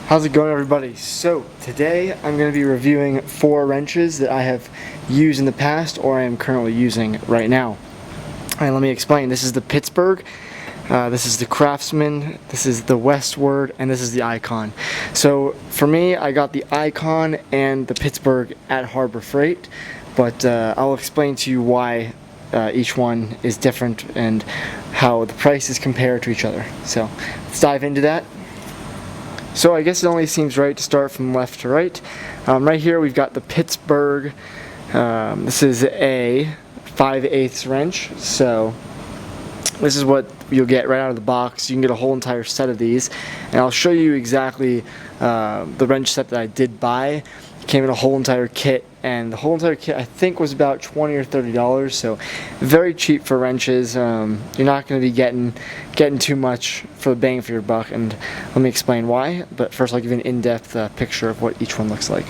How's it going, everybody? So today I'm going to be reviewing 4 wrenches that I have used in the past or I am currently using right now. And let me explain. This is the Pittsburgh, this is the Craftsman, this is the Westward, and this is the Icon. So for me, I got the Icon and the Pittsburgh at Harbor Freight, but I'll explain to you why each one is different and how the prices compare to each other. So let's dive into that. So I guess it only seems right to start from left to right. Right here we've got the Pittsburgh. This is a 5/8 wrench. So this is what you'll get right out of the box. You can get a whole entire set of these, and I'll show you exactly the wrench set that I did buy. It came in a whole entire kit, and the whole entire kit I think was about $20 or $30. So very cheap for wrenches. You're not going to be getting too much for the bang for your buck, and let me explain why. But first I'll give you an in-depth picture of what each one looks like.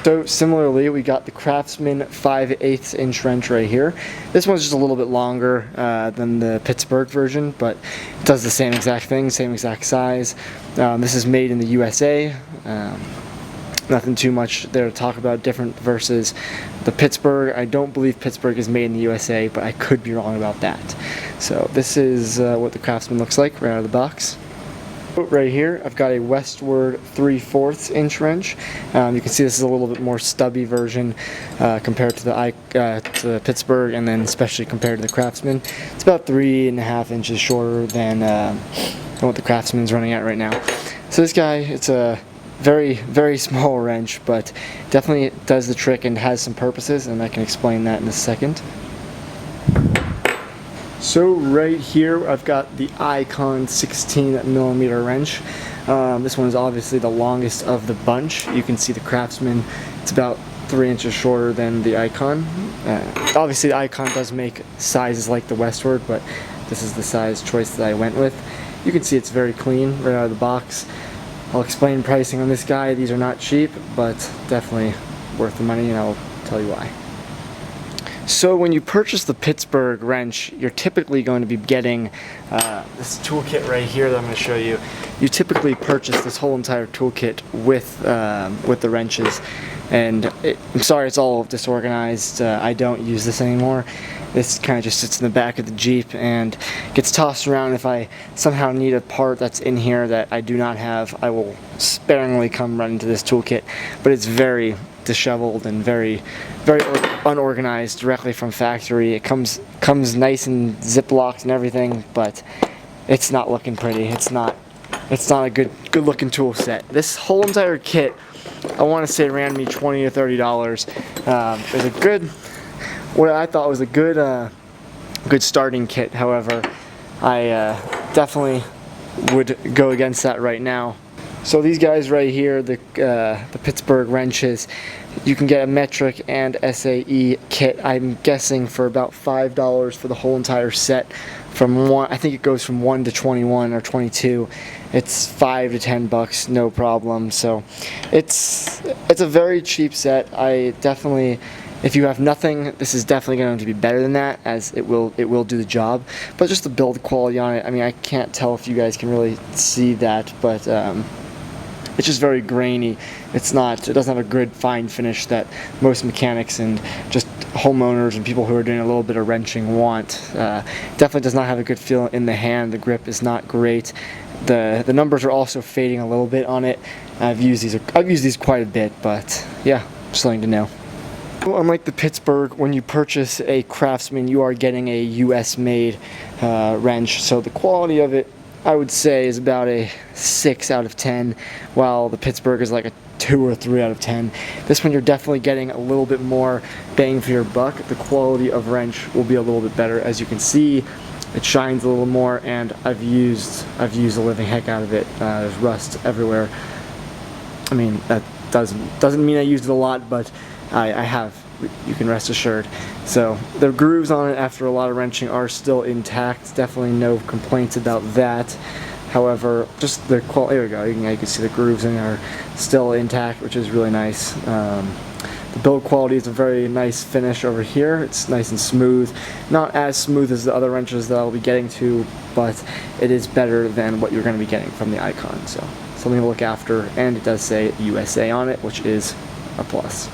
So similarly, we got the Craftsman 5/8 inch wrench right here. This one's just a little bit longer than the Pittsburgh version, but it does the same exact thing, same exact size. This is made in the USA. Nothing too much there to talk about different versus the Pittsburgh. I don't believe Pittsburgh is made in the USA, but I could be wrong about that. So this is what the Craftsman looks like right out of the box. Right here I've got a Westward 3/4 inch wrench. You can see this is a little bit more stubby version compared to the Pittsburgh, and then especially compared to the Craftsman. It's about 3.5 inches shorter than what the Craftsman's running at right now. So this guy, it's a very small wrench, but definitely does the trick and has some purposes, and I can explain that in a second. So right here I've got the Icon 16mm wrench. This one is obviously the longest of the bunch. You can see the Craftsman, it's about 3 inches shorter than the Icon. Obviously the Icon does make sizes like the Westward, but this is the size choice that I went with. You can see it's very clean right out of the box. I'll explain pricing on this guy. These are not cheap, but definitely worth the money, and I'll tell you why. So when you purchase the Pittsburgh wrench, you're typically going to be getting this toolkit right here that I'm going to show you. You typically purchase this whole entire toolkit with the wrenches, and I'm sorry it's all disorganized. I don't use this anymore. This kind of just sits in the back of the Jeep and gets tossed around. If I somehow need a part that's in here that I do not have, I will sparingly come run into this toolkit, but it's very disheveled and very unorganized directly from factory. It comes nice and ziplocked and everything, but it's not looking pretty. It's not a good looking tool set. This whole entire kit, I want to say, ran me $20 to $30. It was a good, what I thought was a good starting kit. However, I definitely would go against that right now. So these guys right here, the Pittsburgh Wrenches, you can get a metric and SAE kit. I'm guessing for about $5 for the whole entire set. I think it goes from 1 to 21 or 22. It's $5 to $10, no problem. So it's a very cheap set. I definitely, if you have nothing, this is definitely going to be better than that, as it will do the job. But just the build quality on it, I mean, I can't tell if you guys can really see that, but it's just very grainy. It doesn't have a good fine finish that most mechanics and just homeowners and people who are doing a little bit of wrenching want. Definitely does not have a good feel in the hand. The grip is not great. The numbers are also fading a little bit on it. I've used these quite a bit, but yeah, just letting you know. Unlike the Pittsburgh, when you purchase a Craftsman, you are getting a US made wrench, so the quality of it, I would say, is about a 6 out of 10, while the Pittsburgh is like a 2 or 3 out of 10. This one you're definitely getting a little bit more bang for your buck. The quality of wrench will be a little bit better. As you can see, it shines a little more, and I've used the living heck out of it. There's rust everywhere. I mean, that doesn't mean I used it a lot, but I have. You can rest assured. So the grooves on it after a lot of wrenching are still intact. Definitely no complaints about that. However, just the quality. There we go. You can see the grooves in are still intact, which is really nice. The build quality is a very nice finish over here. It's nice and smooth. Not as smooth as the other wrenches that I'll be getting to, but it is better than what you're going to be getting from the Icon. So something to look after, and it does say USA on it, which is a plus.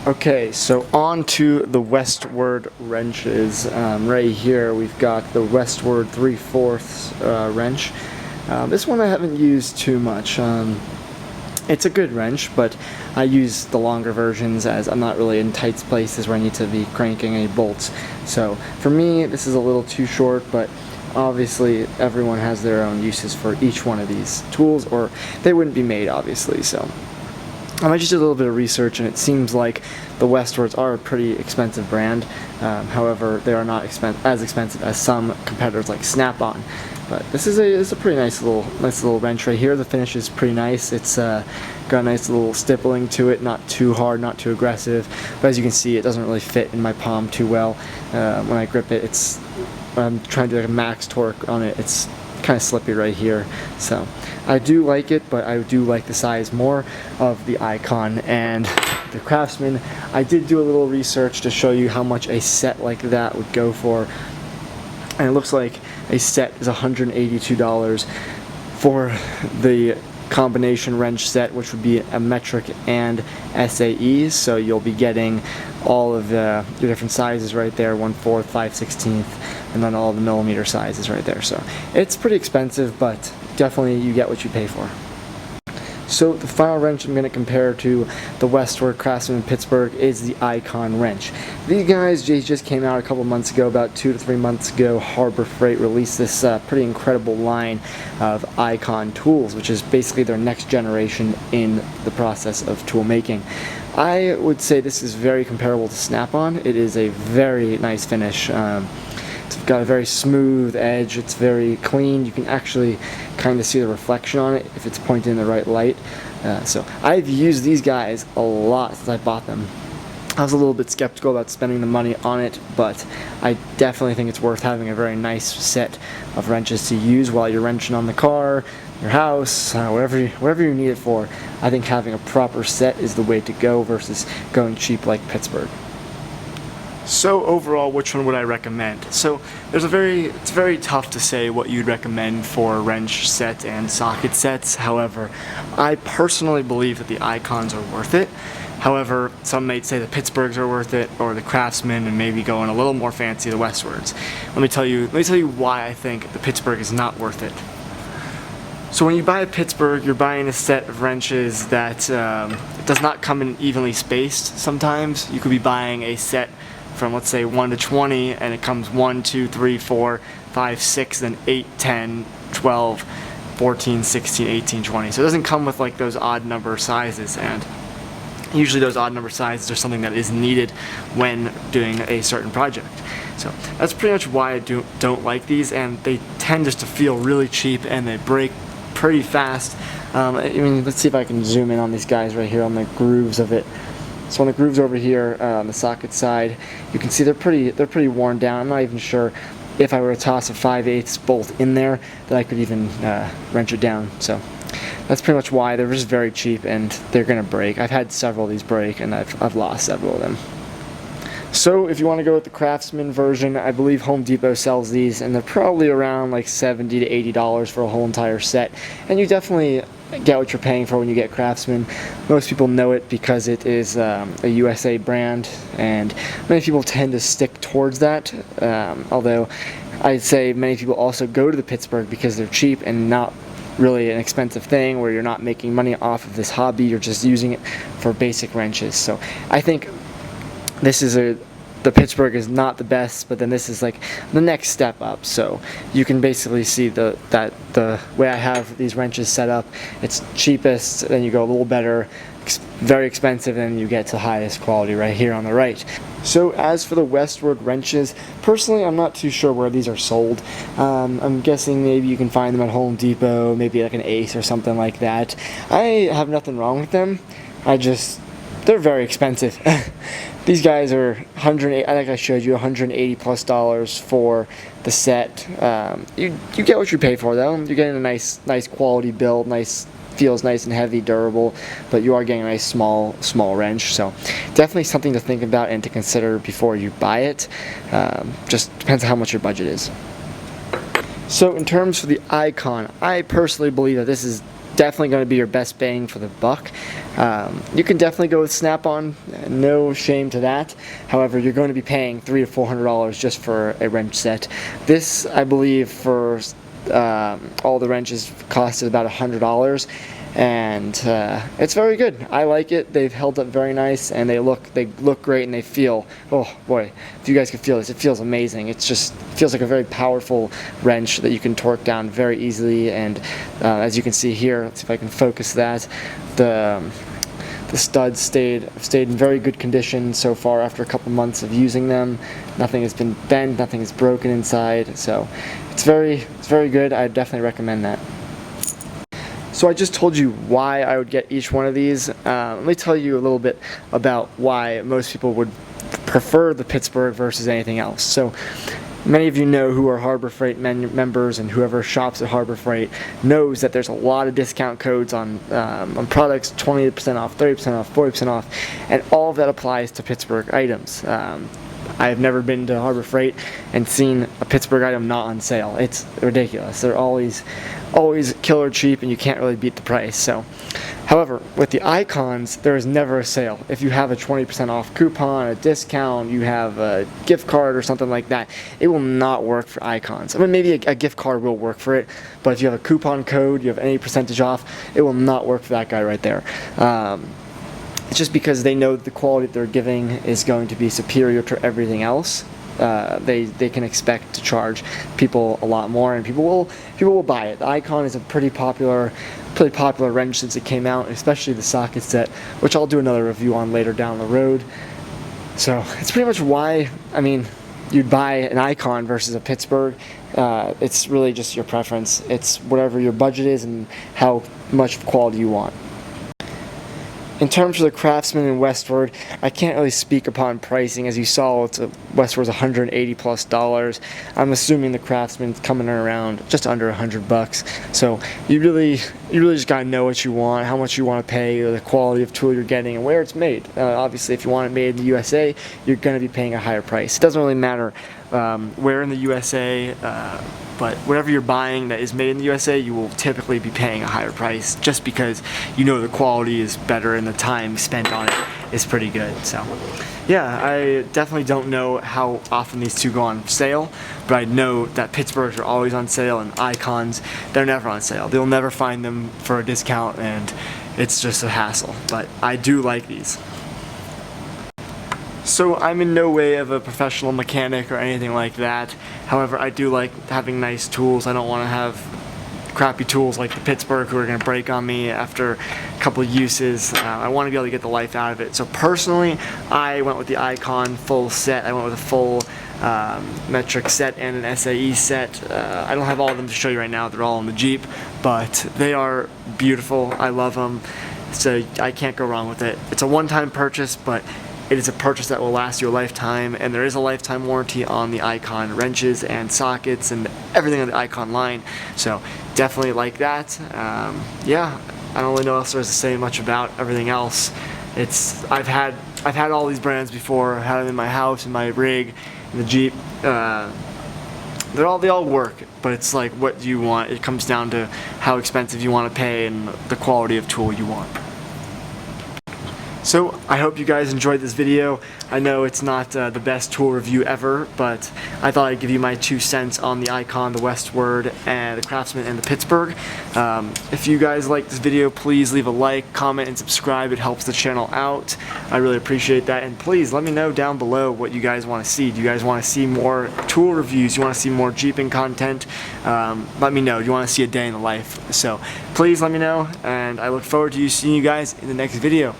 Okay, so on to the Westward Wrenches. Right here we've got the Westward 3/4 wrench. This one I haven't used too much. It's a good wrench, but I use the longer versions as I'm not really in tight places where I need to be cranking any bolts. So for me, this is a little too short, but obviously everyone has their own uses for each one of these tools, or they wouldn't be made, obviously. So I just did a little bit of research, and it seems like the Westwards are a pretty expensive brand. However, they are not as expensive as some competitors like Snap-on. But this is a pretty nice little wrench right here. The finish is pretty nice. It's got a nice little stippling to it, not too hard, not too aggressive. But as you can see, it doesn't really fit in my palm too well. When I grip it, when I'm trying to do like a max torque on it, it's kind of slippy right here. So I do like it, but I do like the size more of the Icon and the Craftsman. I did do a little research to show you how much a set like that would go for, and it looks like a set is $182 for the combination wrench set, which would be a metric and SAE. So you'll be getting all of your different sizes right there, 1/4, 5/16, and then all the millimeter sizes right there. So it's pretty expensive, but definitely you get what you pay for. So the final wrench I'm going to compare to the Westward Craftsman in Pittsburgh is the Icon wrench. These guys just came out a couple months ago, about 2 to 3 months ago. Harbor Freight released this pretty incredible line of Icon tools, which is basically their next generation in the process of tool making. I would say this is very comparable to Snap-on. It is a very nice finish. It's got a very smooth edge. It's very clean. You can actually kind of see the reflection on it if it's pointed in the right light. So I've used these guys a lot since I bought them. I was a little bit skeptical about spending the money on it, but I definitely think it's worth having a very nice set of wrenches to use while you're wrenching on the car, your house, wherever you need it for. I think having a proper set is the way to go versus going cheap like Pittsburgh. So overall, which one would I recommend? So it's very tough to say what you'd recommend for wrench set and socket sets. However, I personally believe that the Icons are worth it. However, some may say the Pittsburghs are worth it, or the Craftsman, and maybe going a little more fancy, the Westwards. Let me tell you why I think the Pittsburgh is not worth it. So when you buy a Pittsburgh, you're buying a set of wrenches that does not come in evenly spaced. Sometimes you could be buying a set from, let's say, 1 to 20, and it comes 1, 2, 3, 4, 5, 6, then 8, 10, 12, 14, 16, 18, 20. So it doesn't come with like those odd number sizes, and usually those odd number sizes are something that is needed when doing a certain project. So that's pretty much why I don't like these, and they tend just to feel really cheap and they break pretty fast. I mean, let's see if I can zoom in on these guys right here on the grooves of it. So on the grooves over here on the socket side, you can see they're pretty worn down. I'm not even sure if I were to toss a 5/8 bolt in there that I could even wrench it down. So that's pretty much why. They're just very cheap and they're gonna break. I've had several of these break, and I've lost several of them. So if you want to go with the Craftsman version, I believe Home Depot sells these, and they're probably around like $70 to $80 for a whole entire set. And you definitely get what you're paying for when you get Craftsman. Most people know it because it is a USA brand, and many people tend to stick towards that. Although I'd say many people also go to the Pittsburgh because they're cheap and not really an expensive thing where you're not making money off of this hobby. You're just using it for basic wrenches. So I think this is the Pittsburgh is not the best, but then this is like the next step up. So you can basically see the way I have these wrenches set up. It's cheapest, then you go a little better, very expensive, and you get to highest quality right here on the right. So as for the Westward Wrenches, personally I'm not too sure where these are sold. I'm guessing maybe you can find them at Home Depot, maybe like an Ace or something like that. I have nothing wrong with them. They're very expensive. These guys are $180. I think I showed you $180+ for the set. You get what you pay for though. You're getting a nice quality build, nice feels nice and heavy, durable, but you are getting a nice small wrench. So definitely something to think about and to consider before you buy it. Just depends on how much your budget is. So in terms for the Icon, I personally believe that this is definitely going to be your best bang for the buck. You can definitely go with Snap-on, no shame to that. However, you're going to be paying $300 to $400 just for a wrench set. This, I believe, for all the wrenches costed about $100, and it's very good. I like it. They've held up very nice, and they look great, and they feel, oh boy, if you guys can feel this, it feels amazing. It feels like a very powerful wrench that you can torque down very easily. And as you can see here, let's see if I can focus that, the studs stayed in very good condition so far after a couple months of using them. Nothing has been bent, nothing is broken inside, so it's very good. I definitely recommend that. So I just told you why I would get each one of these. Let me tell you a little bit about why most people would prefer the Pittsburgh versus anything else. So many of you know who are Harbor Freight members, and whoever shops at Harbor Freight knows that there's a lot of discount codes on products, 20% off, 30% off, 40% off, and all of that applies to Pittsburgh items. I've never been to Harbor Freight and seen a Pittsburgh item not on sale. It's ridiculous. They're always killer cheap, and you can't really beat the price. So, however, with the Icons, there is never a sale. If you have a 20% off coupon, a discount, you have a gift card or something like that, it will not work for Icons. I mean, maybe a gift card will work for it, but if you have a coupon code, you have any percentage off, it will not work for that guy right there. It's just because they know that the quality that they're giving is going to be superior to everything else. They can expect to charge people a lot more, and people will buy it. The Icon is a pretty popular wrench since it came out, especially the socket set, which I'll do another review on later down the road. So it's pretty much why, I mean, you'd buy an Icon versus a Pittsburgh. It's really just your preference. It's whatever your budget is and how much quality you want. In terms of the Craftsman and Westward, I can't really speak upon pricing. As you saw, Westward's $180+. I'm assuming the Craftsman's coming around just under $100. So you really just gotta know what you want, how much you want to pay, the quality of tool you're getting, and where it's made. Obviously, if you want it made in the USA, you're gonna be paying a higher price. It doesn't really matter where in the USA, but whatever you're buying that is made in the USA, you will typically be paying a higher price, just because you know the quality is better and the time spent on it is pretty good. So yeah, I definitely don't know how often these two go on sale, but I know that Pittsburghs are always on sale, and Icons, they're never on sale. They'll never find them for a discount, and it's just a hassle. But I do like these. So I'm in no way of a professional mechanic or anything like that. However, I do like having nice tools. I don't want to have crappy tools like the Pittsburgh who are going to break on me after a couple of uses. I want to be able to get the life out of it. So personally, I went with the Icon full set. I went with a full metric set and an SAE set. I don't have all of them to show you right now. They're all in the Jeep, but they are beautiful. I love them. So I can't go wrong with it. It's a one-time purchase, but it is a purchase that will last you a lifetime, and there is a lifetime warranty on the Icon wrenches and sockets and everything on the Icon line. So definitely like that. Yeah, I don't really know what else there is to say much about everything else. I've had all these brands before. I've had them in my house, in my rig, in the Jeep. They all work, but it's like, what do you want? It comes down to how expensive you want to pay and the quality of tool you want. So I hope you guys enjoyed this video. I know it's not the best tool review ever, but I thought I'd give you my 2 cents on the Icon, the Westward, and the Craftsman, and the Pittsburgh. If you guys like this video, please leave a like, comment, and subscribe. It helps the channel out. I really appreciate that. And please let me know down below what you guys want to see. Do you guys want to see more tool reviews? Do you want to see more Jeeping content? Let me know. Do you want to see a day in the life? So please let me know, and I look forward to seeing you guys in the next video.